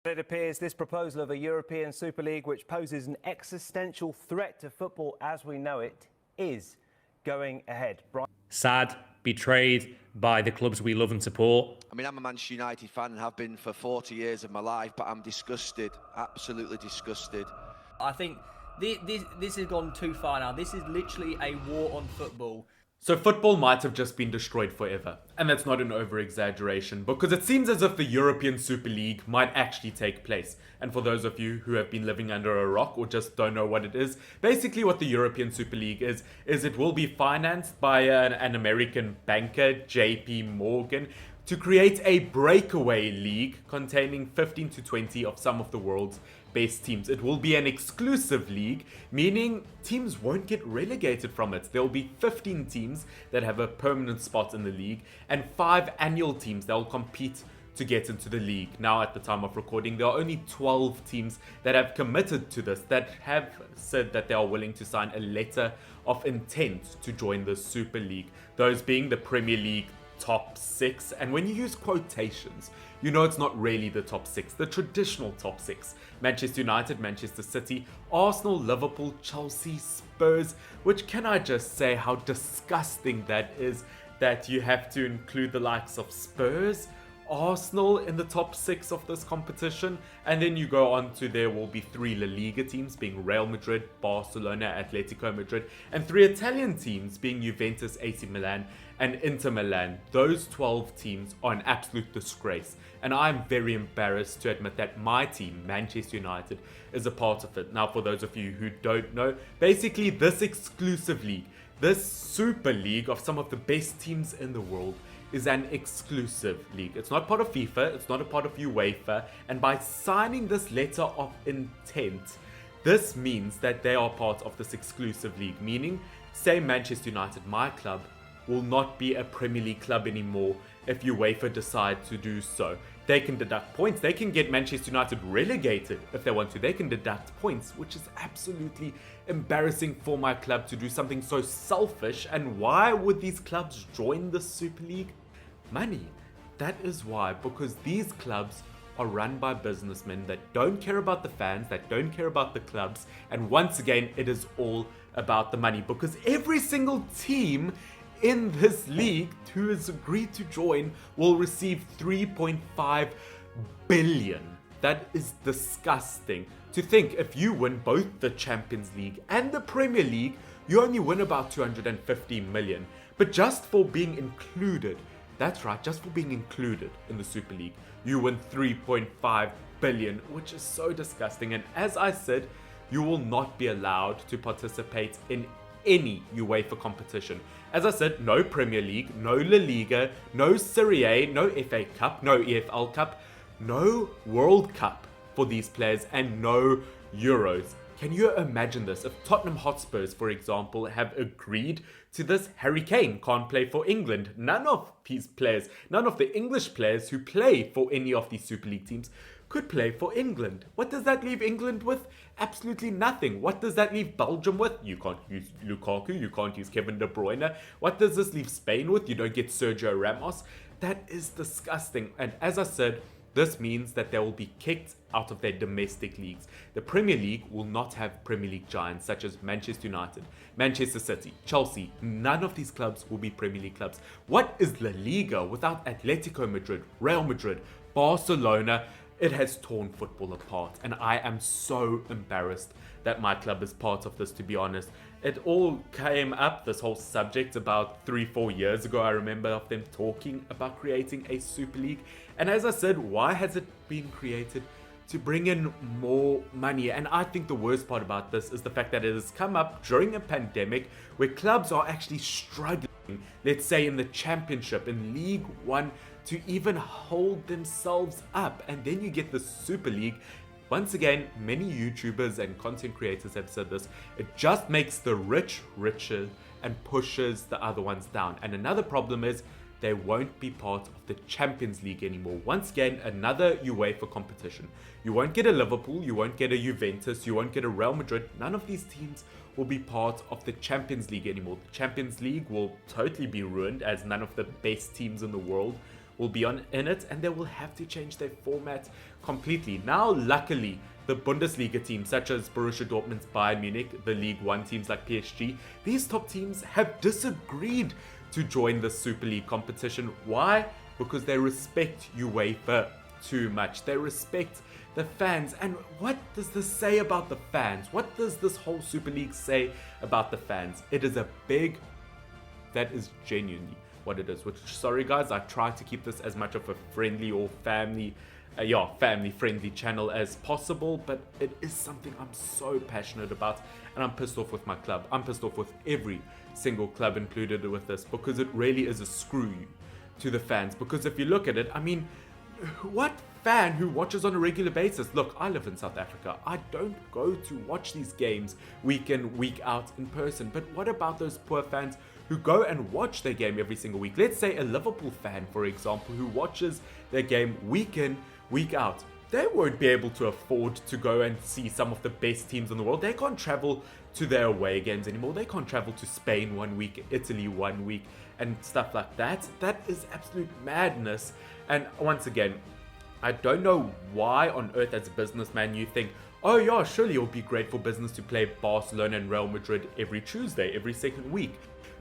It appears this proposal of a European Super League, which poses an existential threat to football as we know it, is going ahead. Sad, betrayed by the clubs we love and support. I mean, I'm a Manchester United fan and have been for 40 years of my life, but I'm disgusted, absolutely disgusted. I think this has gone too far now. This is literally a war on football. So football might have just been destroyed forever. And that's not an over-exaggeration, because it seems as if the European Super League might actually take place. And for those of you who have been living under a rock or just don't know what it is, basically what the European Super League is it will be financed by an American banker, JP Morgan, to create a breakaway league containing 15 to 20 of some of the world's best teams. It will be an exclusive league, meaning teams won't get relegated from it. There will be 15 teams that have a permanent spot in the league and 5 annual teams that will compete to get into the league. Now, at the time of recording, there are only 12 teams that have committed to this, that have said that they are willing to sign a letter of intent to join the Super League. Those being the Premier League top 6, and when you use quotations, you know it's not really the top 6, the traditional top 6. Manchester United, Manchester City, Arsenal, Liverpool, Chelsea, Spurs, which can I just say how disgusting that is, that you have to include the likes of Spurs, Arsenal in the top 6 of this competition, and then you go on to there will be 3 La Liga teams being Real Madrid, Barcelona, Atletico Madrid, and 3 Italian teams being Juventus, AC Milan, and Inter Milan. Those 12 teams are an absolute disgrace, and I'm very embarrassed to admit that my team, Manchester United, is a part of it. Now, for those of you who don't know, basically this exclusive league, this Super League of some of the best teams in the world, is an exclusive league. It's not part of FIFA, it's not a part of Uefa, and by signing this letter of intent, this means that they are part of this exclusive league, meaning, say Manchester United, my club, will not be a Premier League club anymore if UEFA decide to do so. They can deduct points, they can get Manchester United relegated if they want to, they can deduct points, which is absolutely embarrassing for my club to do something so selfish. And why would these clubs join the Super League? Money. That is why, because these clubs are run by businessmen that don't care about the fans, that don't care about the clubs, and once again, it is all about the money, because every single team in this league who has agreed to join will receive 3.5 billion. That is disgusting. To think, if you win both the Champions League and the Premier League, you only win about 250 million. But just for being included, that's right, just for being included in the Super League, you win 3.5 billion, which is so disgusting. And as I said, you will not be allowed to participate in any UEFA competition. As I said, no Premier League, no La Liga, no Serie A, no FA Cup, no EFL Cup, no World Cup for these players, and no Euros. Can you imagine this? If Tottenham Hotspurs, for example, have agreed to this, Harry Kane can't play for England. None of these players, none of the English players who play for any of these Super League teams could play for England. What does that leave England with? Absolutely nothing. What does that leave Belgium with? You can't use Lukaku, you can't use Kevin De Bruyne. What does this leave Spain with? You don't get Sergio Ramos. That is disgusting. And as I said, this means that they will be kicked out of their domestic leagues. The Premier League will not have Premier League giants such as Manchester United, Manchester City, Chelsea. None of these clubs will be Premier League clubs. What is La Liga without Atletico Madrid, Real Madrid, Barcelona? It has torn football apart, and I am so embarrassed that my club is part of this, to be honest. It all came up, this whole subject, about 3-4 years ago. I remember of them talking about creating a Super League. And as I said, why has it been created? To bring in more money. And I think the worst part about this is the fact that it has come up during a pandemic where clubs are actually struggling, let's say in the Championship, in League One, to even hold themselves up. And then you get the Super League. Once again, many YouTubers and content creators have said this, it just makes the rich richer and pushes the other ones down. And another problem is they won't be part of the Champions League anymore. Once again, another UEFA competition. You won't get a Liverpool, you won't get a Juventus, you won't get a Real Madrid. None of these teams will be part of the Champions League anymore. The Champions League will totally be ruined, as none of the best teams in the world will be in it, and they will have to change their format completely. Now, luckily, the Bundesliga teams such as Borussia Dortmund's Bayern Munich, the League One teams like PSG, these top teams have disagreed to join the Super League competition. Why? Because they respect UEFA too much. They respect the fans. And what does this say about the fans? What does this whole Super League say about the fans? It is a big... That is genuinely what it is. Which, sorry guys, I try to keep this as much of a friendly or family friendly channel as possible, but it is something I'm so passionate about, and I'm pissed off with my club. I'm pissed off with every single club included with this, because it really is a screw you to the fans. Because if you look at it, I mean, what fan who watches on a regular basis? Look, I live in South Africa. I don't go to watch these games week in, week out in person. But what about those poor fans who go and watch their game every single week? Let's say a Liverpool fan, for example, who watches their game week in, week out. They won't be able to afford to go and see some of the best teams in the world. They can't travel to their away games anymore. They can't travel to Spain one week, Italy one week, and stuff like that. That is absolute madness. And once again, I don't know why on earth as a businessman you think, oh yeah, surely it'll be great for business to play Barcelona and Real Madrid every Tuesday, every second week.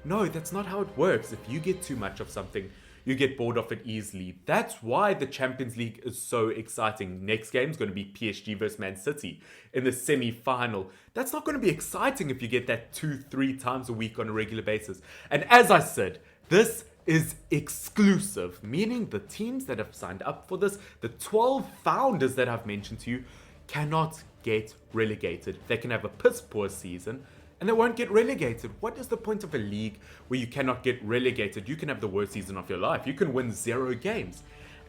No, that's not how it works. If you get too much of something, you get bored of it easily. That's why the Champions League is so exciting. Next game is going to be PSG versus Man City in the semi-final. That's not going to be exciting if you get that 2-3 times a week on a regular basis. And as I said, this is exclusive, meaning the teams that have signed up for this, the 12 founders that I've mentioned to you, cannot get relegated. They can have a piss poor season, and they won't get relegated. What is the point of a league where you cannot get relegated? You can have the worst season of your life. You can win 0 games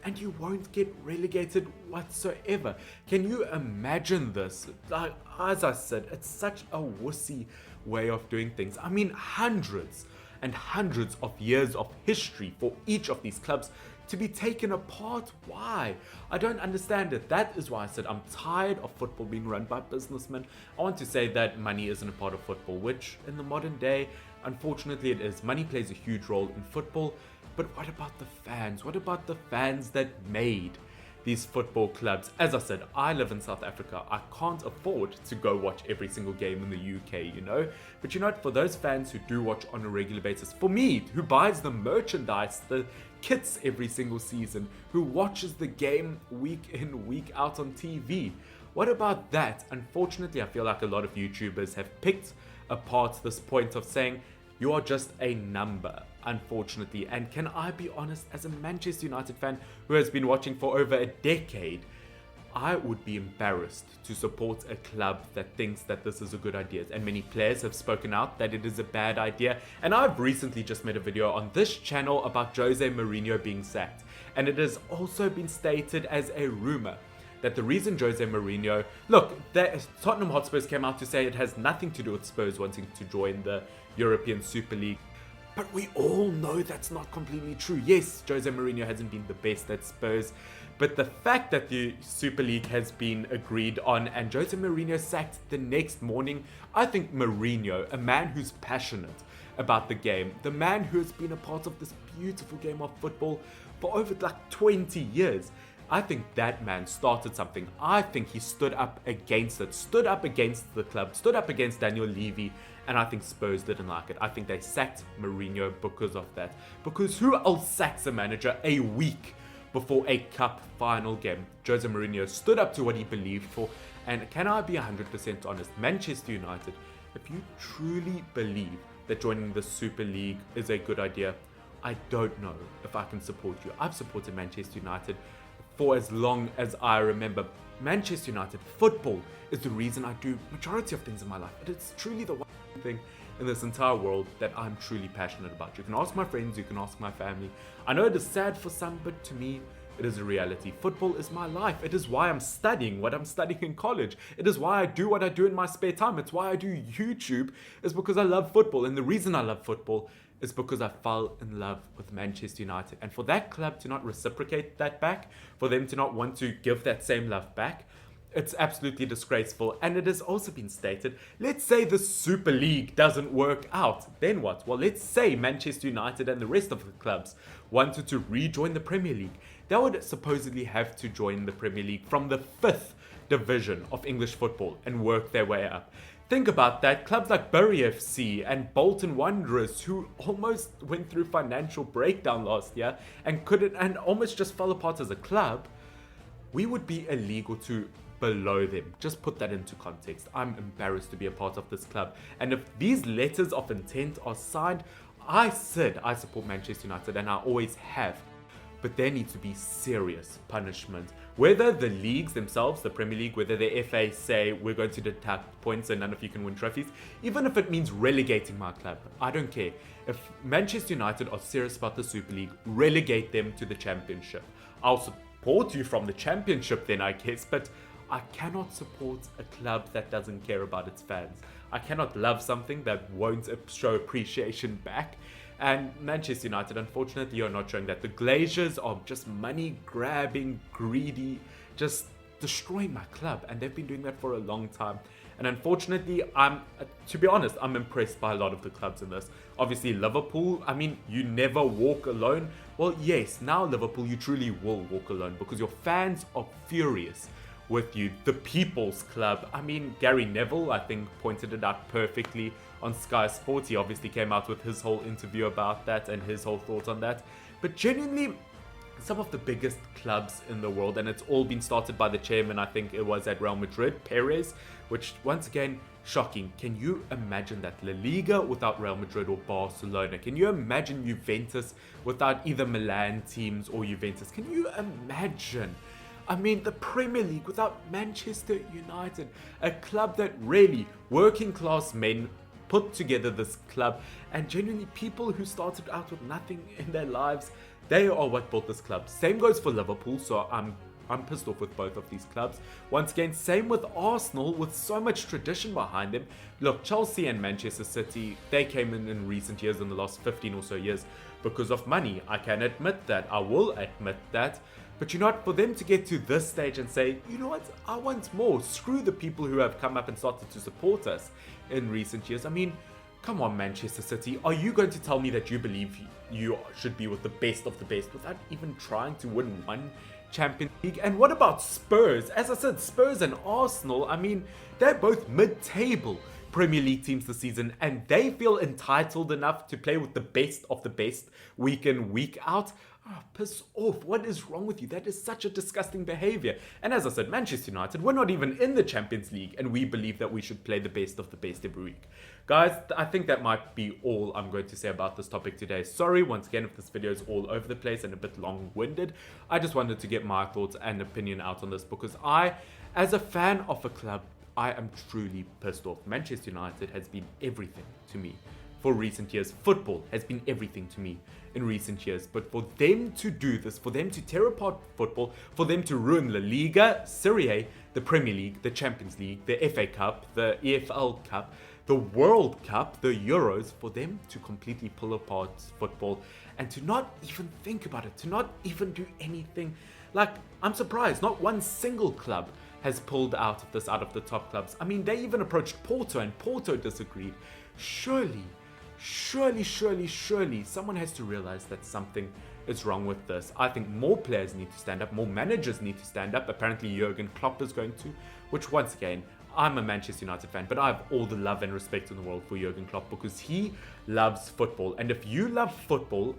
and you won't get relegated whatsoever. Can you imagine this? Like, as I said, it's such a wussy way of doing things. I mean, hundreds and hundreds of years of history for each of these clubs to be taken apart. Why? I don't understand it. That is why I said I'm tired of football being run by businessmen. I want to say that money isn't a part of football, which in the modern day, unfortunately it is. Money plays a huge role in football, but what about the fans? What about the fans that made these football clubs? As I said, I live in South Africa. I can't afford to go watch every single game in the UK, you know? But you know what, for those fans who do watch on a regular basis, for me, who buys the merchandise, the kits every single season, who watches the game week in, week out on TV, what about that? Unfortunately, I feel like a lot of YouTubers have picked apart this point of saying, you are just a number, unfortunately. And can I be honest, as a Manchester United fan who has been watching for over a decade, I would be embarrassed to support a club that thinks that this is a good idea. And many players have spoken out that it is a bad idea. And I've recently just made a video on this channel about Jose Mourinho being sacked. And it has also been stated as a rumor that the reason Jose Mourinho... Look, Tottenham Hotspurs came out to say it has nothing to do with Spurs wanting to join the European Super League. But we all know that's not completely true. Yes, Jose Mourinho hasn't been the best at Spurs, but the fact that the Super League has been agreed on and Jose Mourinho sacked the next morning, I think Mourinho, a man who's passionate about the game, the man who has been a part of this beautiful game of football for over like 20 years, I think that man started something. I think he stood up against it, stood up against the club, stood up against Daniel Levy, and I think Spurs didn't like it. I think they sacked Mourinho because of that. Because who else sacks a manager a week before a cup final game? Jose Mourinho stood up to what he believed for. And can I be 100% honest? Manchester United, if you truly believe that joining the Super League is a good idea, I don't know if I can support you. I've supported Manchester United for as long as I remember. Manchester United football is the reason I do majority of things in my life. It is truly the one thing in this entire world that I'm truly passionate about. You can ask my friends, you can ask my family. I know it is sad for some, but to me, it is a reality. Football is my life. It is why I'm studying what I'm studying in college. It is why I do what I do in my spare time. It's why I do YouTube, is because I love football. And the reason I love football is because I fell in love with Manchester United. And for that club to not reciprocate that back, for them to not want to give that same love back, It's absolutely disgraceful, and it has also been stated, let's say the Super League doesn't work out, then what? Well, let's say Manchester United and the rest of the clubs wanted to rejoin the Premier League. They would supposedly have to join the Premier League from the 5th division of English football and work their way up. Think about that. Clubs like Bury FC and Bolton Wanderers, who almost went through financial breakdown last year and couldn't, and almost just fell apart as a club, we would be a league or two below them. Just put that into context. I'm embarrassed to be a part of this club. And if these letters of intent are signed, I support Manchester United, and I always have. But there needs to be serious punishment. Whether the leagues themselves, the Premier League, whether the FA say we're going to deduct points and none of you can win trophies, even if it means relegating my club, I don't care. If Manchester United are serious about the Super League, relegate them to the Championship. I'll support you from the Championship then, I guess, but I cannot support a club that doesn't care about its fans. I cannot love something that won't show appreciation back. And Manchester United, unfortunately, are not showing that. The Glazers are just money grabbing, greedy, just destroying my club, and they've been doing that for a long time. And unfortunately, to be honest, I'm impressed by a lot of the clubs in this. Obviously, Liverpool, I mean, you never walk alone. Well, yes, now Liverpool, you truly will walk alone because your fans are furious with you. The People's Club, I mean, Gary Neville, I think, pointed it out perfectly on Sky Sports. He obviously came out with his whole interview about that and his whole thoughts on that. But genuinely, some of the biggest clubs in the world, and it's all been started by the chairman, I think it was at Real Madrid, Perez, which once again, shocking. Can you imagine that? La Liga without Real Madrid or Barcelona? Can you imagine Juventus without either Milan teams or Juventus? Can you imagine? I mean, the Premier League without Manchester United, a club that really working class men put together this club, and genuinely people who started out with nothing in their lives, they are what built this club. Same goes for Liverpool, so I'm pissed off with both of these clubs. Once again, same with Arsenal, with so much tradition behind them. Look, Chelsea and Manchester City, they came in recent years, in the last 15 or so years, because of money. I can admit that. I will admit that. But you know what, for them to get to this stage and say, you know what, I want more. Screw the people who have come up and started to support us in recent years. I mean, come on, Manchester City. Are you going to tell me that you believe you should be with the best of the best without even trying to win one Champions League? And what about Spurs? As I said, Spurs and Arsenal, I mean, they're both mid-table Premier League teams this season, and they feel entitled enough to play with the best of the best week in, week out. Oh, piss off. What is wrong with you? That is such a disgusting behavior. And as I said, Manchester United, we're not even in the Champions League, and we believe that we should play the best of the best every week. Guys, I think that might be all I'm going to say about this topic today. Sorry, once again, if this video is all over the place and a bit long-winded. I just wanted to get my thoughts and opinion out on this because I, as a fan of a club, I am truly pissed off. Manchester United has been everything to me for recent years. Football has been everything to me in recent years. But for them to do this, for them to tear apart football, for them to ruin La Liga, Serie A, the Premier League, the Champions League, the FA Cup, the EFL Cup, the World Cup, the Euros, for them to completely pull apart football and to not even think about it, to not even do anything. Like, I'm surprised not one single club has pulled out of this, out of the top clubs. I mean, they even approached Porto and Porto disagreed. Surely, someone has to realize that something is wrong with this. I think more players need to stand up, more managers need to stand up. Apparently Jurgen Klopp is going to, which once again, I'm a Manchester United fan, but I have all the love and respect in the world for Jurgen Klopp because he loves football. And if you love football,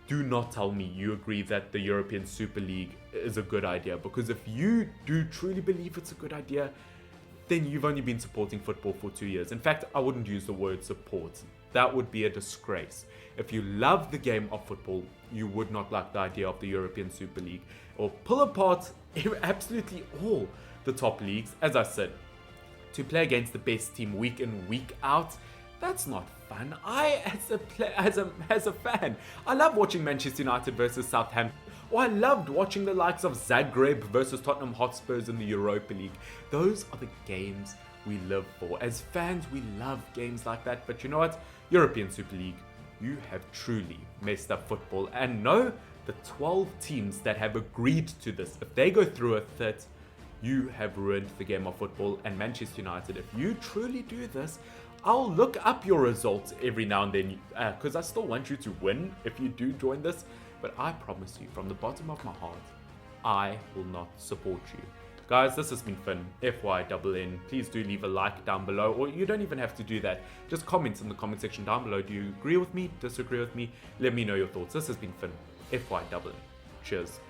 do not tell me you agree that the European Super League is a good idea, because if you do truly believe it's a good idea, then you've only been supporting football for 2 years. In fact, I wouldn't use the word support. That would be a disgrace. If you love the game of football, you would not like the idea of the European Super League or pull apart absolutely all the top leagues. As I said, to play against the best team week in, week out, that's not fun. As a fan, I love watching Manchester United versus Southampton. Or I loved watching the likes of Zagreb versus Tottenham Hotspurs in the Europa League. Those are the games we live for. As fans, we love games like that. But you know what? European Super League, you have truly messed up football. And no, the 12 teams that have agreed to this, if they go through with it, you have ruined the game of football. And Manchester United, if you truly do this, I'll look up your results every now and then, because I still want you to win if you do join this. But I promise you, from the bottom of my heart, I will not support you. Guys, this has been Finn, FYNN. Please do leave a like down below, or you don't even have to do that. Just comment in the comment section down below. Do you agree with me, disagree with me? Let me know your thoughts. This has been Finn, FYNN. Cheers.